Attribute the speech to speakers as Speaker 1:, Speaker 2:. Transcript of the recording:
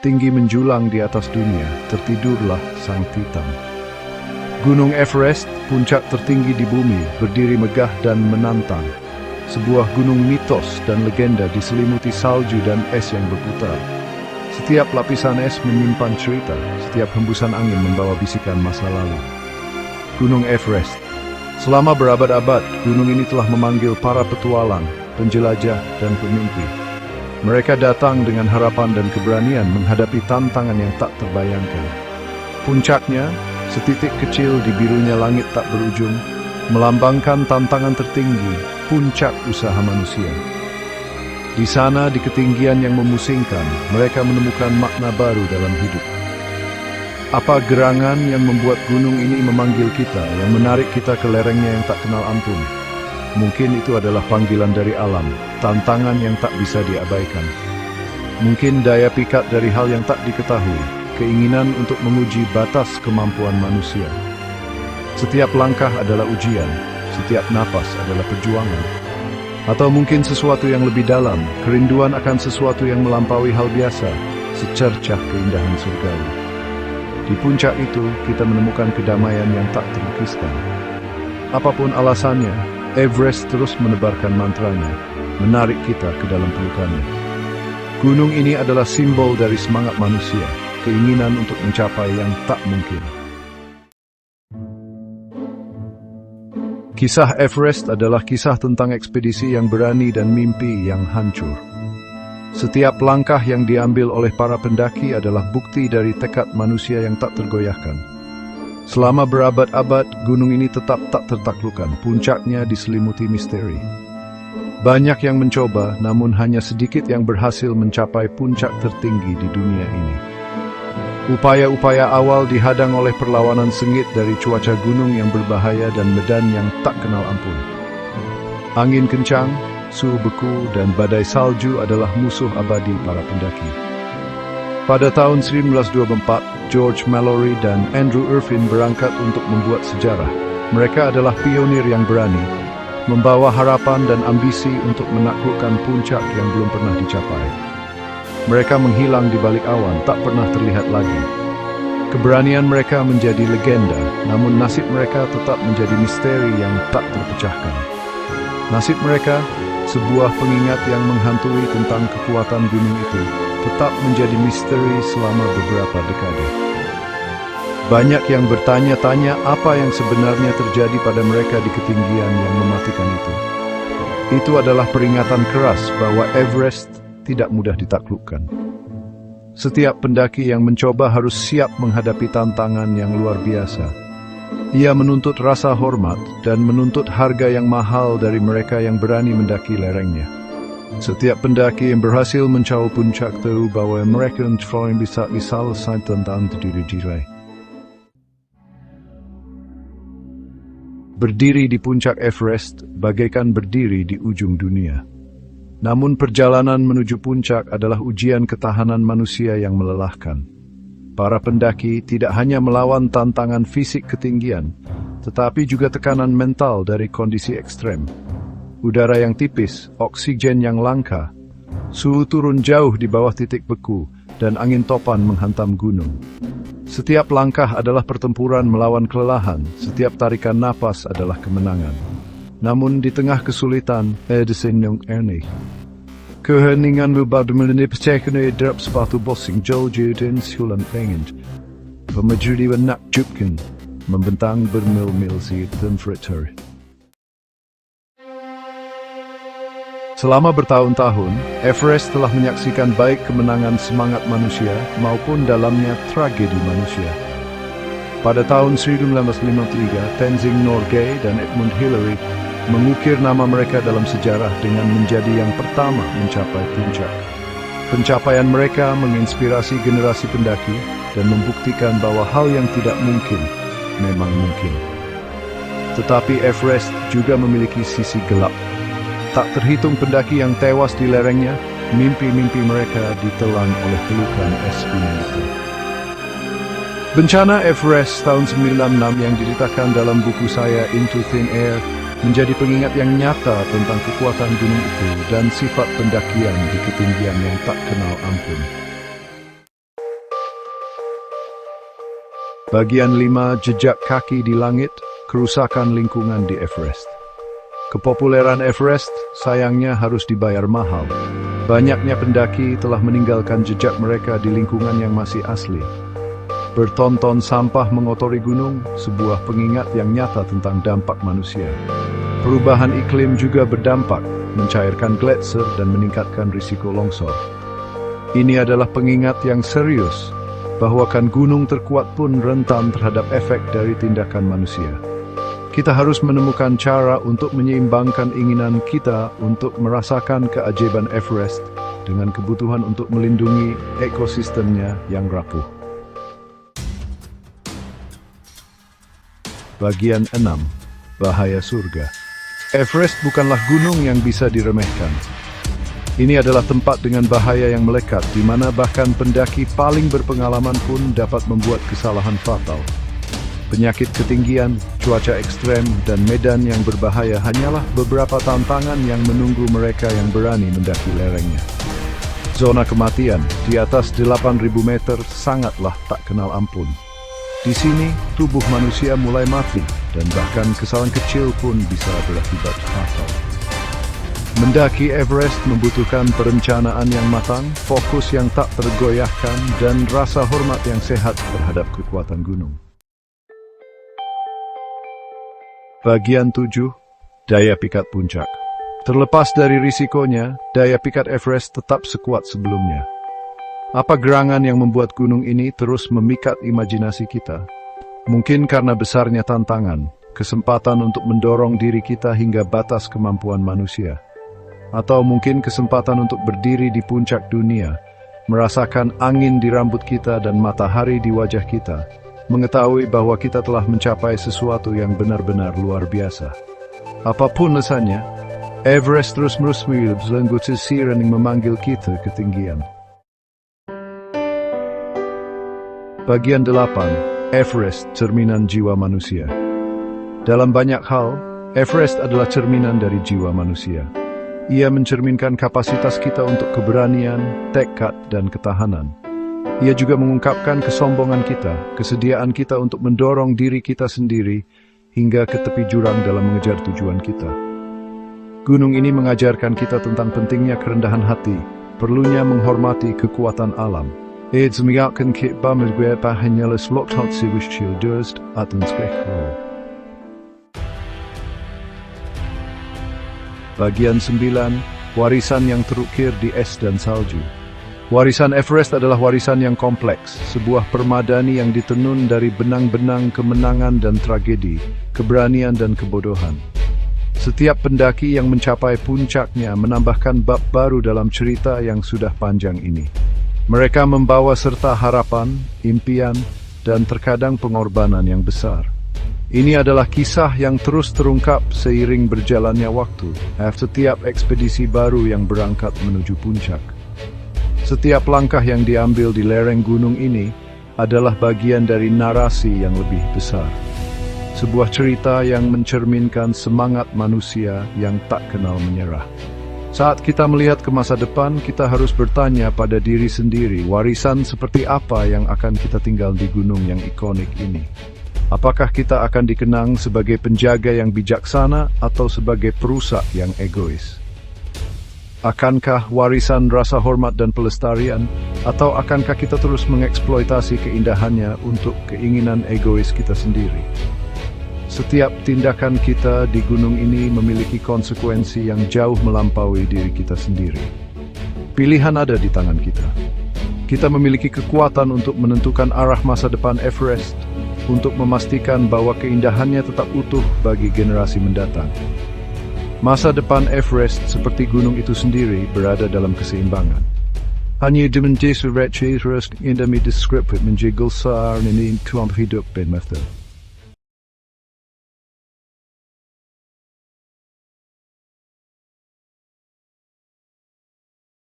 Speaker 1: tinggi menjulang di atas dunia, tertidurlah Sang Titan. Gunung Everest, puncak tertinggi di bumi, berdiri megah dan menantang. Sebuah gunung mitos dan legenda diselimuti salju dan es yang berputar. Setiap lapisan es menyimpan cerita, setiap hembusan angin membawa bisikan masa lalu. Gunung Everest. Selama berabad-abad, gunung ini telah memanggil para petualang, penjelajah, dan pemimpi. Mereka datang dengan harapan dan keberanian menghadapi tantangan yang tak terbayangkan. Puncaknya, setitik kecil di birunya langit tak berujung, melambangkan tantangan tertinggi, puncak usaha manusia. Di sana, di ketinggian yang memusingkan, mereka menemukan makna baru dalam hidup. Apa gerangan yang membuat gunung ini memanggil kita, yang menarik kita ke lerengnya yang tak kenal ampun? Mungkin itu adalah panggilan dari alam, tantangan yang tak bisa diabaikan. Mungkin daya pikat dari hal yang tak diketahui, keinginan untuk menguji batas kemampuan manusia. Setiap langkah adalah ujian, setiap napas adalah perjuangan. Atau mungkin sesuatu yang lebih dalam, kerinduan akan sesuatu yang melampaui hal biasa, secercah keindahan surgawi. Di puncak itu, kita menemukan kedamaian yang tak terlukiskan. Apapun alasannya, Everest terus menebarkan mantranya, menarik kita ke dalam pelukannya. Gunung ini adalah simbol dari semangat manusia, keinginan untuk mencapai yang tak mungkin. Kisah Everest adalah kisah tentang ekspedisi yang berani dan mimpi yang hancur. Setiap langkah yang diambil oleh para pendaki adalah bukti dari tekad manusia yang tak tergoyahkan. Selama berabad-abad, gunung ini tetap tak tertaklukkan, puncaknya diselimuti misteri. Banyak yang mencoba, namun hanya sedikit yang berhasil mencapai puncak tertinggi di dunia ini. Upaya-upaya awal dihadang oleh perlawanan sengit dari cuaca gunung yang berbahaya dan medan yang tak kenal ampun. Angin kencang, suhu beku, dan badai salju adalah musuh abadi para pendaki. Pada tahun 1924, George Mallory dan Andrew Irvine berangkat untuk membuat sejarah. Mereka adalah pionir yang berani, membawa harapan dan ambisi untuk menaklukkan puncak yang belum pernah dicapai. Mereka menghilang di balik awan, tak pernah terlihat lagi. Keberanian mereka menjadi legenda, namun nasib mereka tetap menjadi misteri yang tak terpecahkan. Nasib mereka, sebuah pengingat yang menghantui tentang kekuatan gunung itu, tetap menjadi misteri selama beberapa dekade. Banyak yang bertanya-tanya apa yang sebenarnya terjadi pada mereka di ketinggian yang mematikan itu. Itu adalah peringatan keras bahwa Everest tidak mudah ditaklukkan. Setiap pendaki yang mencoba harus siap menghadapi tantangan yang luar biasa. Ia menuntut rasa hormat dan menuntut harga yang mahal dari mereka yang berani mendaki lerengnya. Setiap pendaki yang berhasil mencapai puncak tahu bahwa mereka yang bisa selesai tentang diri. Berdiri di puncak Everest bagaikan berdiri di ujung dunia. Namun perjalanan menuju puncak adalah ujian ketahanan manusia yang melelahkan. Para pendaki tidak hanya melawan tantangan fisik ketinggian, tetapi juga tekanan mental dari kondisi ekstrem. Udara yang tipis, oksigen yang langka, suhu turun jauh di bawah titik beku, dan angin topan menghantam gunung. Setiap langkah adalah pertempuran melawan kelelahan, setiap tarikan napas adalah kemenangan. Namun di tengah kesulitan, keheningan berbadu menipskan drop sepatu bossing jauh-jauh sulan pengen. Pemajuri menakjubkan, membentang bermil-mil si temperatur. Selama bertahun-tahun, Everest telah menyaksikan baik kemenangan semangat manusia maupun dalamnya tragedi manusia. Pada tahun 1953, Tenzing Norgay dan Edmund Hillary mengukir nama mereka dalam sejarah dengan menjadi yang pertama mencapai puncak. Pencapaian mereka menginspirasi generasi pendaki dan membuktikan bahwa hal yang tidak mungkin memang mungkin. Tetapi Everest juga memiliki sisi gelap. Tak terhitung pendaki yang tewas di lerengnya, mimpi-mimpi mereka ditelan oleh pelukan es gunung itu. Bencana Everest tahun 96 yang diceritakan dalam buku saya Into Thin Air menjadi pengingat yang nyata tentang kekuatan gunung itu dan sifat pendakian di ketinggian yang tak kenal ampun. Bagian 5, jejak kaki di langit, kerusakan lingkungan di Everest. Kepopuleran Everest sayangnya harus dibayar mahal. Banyaknya pendaki telah meninggalkan jejak mereka di lingkungan yang masih asli. Bertonton sampah mengotori gunung, sebuah pengingat yang nyata tentang dampak manusia. Perubahan iklim juga berdampak, mencairkan gletser dan meningkatkan risiko longsor. Ini adalah pengingat yang serius, bahwa gunung terkuat pun rentan terhadap efek dari tindakan manusia. Kita harus menemukan cara untuk menyeimbangkan keinginan kita untuk merasakan keajaiban Everest dengan kebutuhan untuk melindungi ekosistemnya yang rapuh. Bagian 6. Bahaya surga. Everest bukanlah gunung yang bisa diremehkan. Ini adalah tempat dengan bahaya yang melekat, di mana bahkan pendaki paling berpengalaman pun dapat membuat kesalahan fatal. Penyakit ketinggian, cuaca ekstrem, dan medan yang berbahaya hanyalah beberapa tantangan yang menunggu mereka yang berani mendaki lerengnya. Zona kematian di atas 8.000 meter sangatlah tak kenal ampun. Di sini, tubuh manusia mulai mati, dan bahkan kesalahan kecil pun bisa berakibat fatal. Mendaki Everest membutuhkan perencanaan yang matang, fokus yang tak tergoyahkan, dan rasa hormat yang sehat terhadap kekuatan gunung. Bagian 7. Daya pikat puncak. Terlepas dari risikonya, daya pikat Everest tetap sekuat sebelumnya. Apa gerangan yang membuat gunung ini terus memikat imajinasi kita? Mungkin karena besarnya tantangan, kesempatan untuk mendorong diri kita hingga batas kemampuan manusia. Atau mungkin kesempatan untuk berdiri di puncak dunia, merasakan angin di rambut kita dan matahari di wajah kita, mengetahui bahwa kita telah mencapai sesuatu yang benar-benar luar biasa. Apapun alasannya, Everest terus-menerus berlenggutu siren yang memanggil kita ke ketinggian. Bagian 8. Everest, cerminan jiwa manusia. Dalam banyak hal, Everest adalah cerminan dari jiwa manusia. Ia mencerminkan kapasitas kita untuk keberanian, tekad, dan ketahanan. Ia juga mengungkapkan kesombongan kita, kesediaan kita untuk mendorong diri kita sendiri hingga ke tepi jurang dalam mengejar tujuan kita. Gunung ini mengajarkan kita tentang pentingnya kerendahan hati, perlunya menghormati kekuatan alam. Meyakinkan kita bahwa hanyalah loktot siwischil durst atenskrechro. Bagian 9. Warisan yang terukir di es dan salju. Warisan Everest adalah warisan yang kompleks, sebuah permadani yang ditenun dari benang-benang kemenangan dan tragedi, keberanian dan kebodohan. Setiap pendaki yang mencapai puncaknya menambahkan bab baru dalam cerita yang sudah panjang ini. Mereka membawa serta harapan, impian, dan terkadang pengorbanan yang besar. Ini adalah kisah yang terus terungkap seiring berjalannya waktu, setiap ekspedisi baru yang berangkat menuju puncak. Setiap langkah yang diambil di lereng gunung ini adalah bagian dari narasi yang lebih besar. Sebuah cerita yang mencerminkan semangat manusia yang tak kenal menyerah. Saat kita melihat ke masa depan, kita harus bertanya pada diri sendiri, warisan seperti apa yang akan kita tinggal di gunung yang ikonik ini? Apakah kita akan dikenang sebagai penjaga yang bijaksana atau sebagai perusak yang egois? Akankah warisan rasa hormat dan pelestarian, atau akankah kita terus mengeksploitasi keindahannya untuk keinginan egois kita sendiri? Setiap tindakan kita di gunung ini memiliki konsekuensi yang jauh melampaui diri kita sendiri. Pilihan ada di tangan kita. Kita memiliki kekuatan untuk menentukan arah masa depan Everest, untuk memastikan bahwa keindahannya tetap utuh bagi generasi mendatang. Masa depan Everest seperti gunung itu sendiri berada dalam keseimbangan. Hanya dengan Jesu Receh terus indah deskripsi menjegul saar ini tuam hidup ben mata.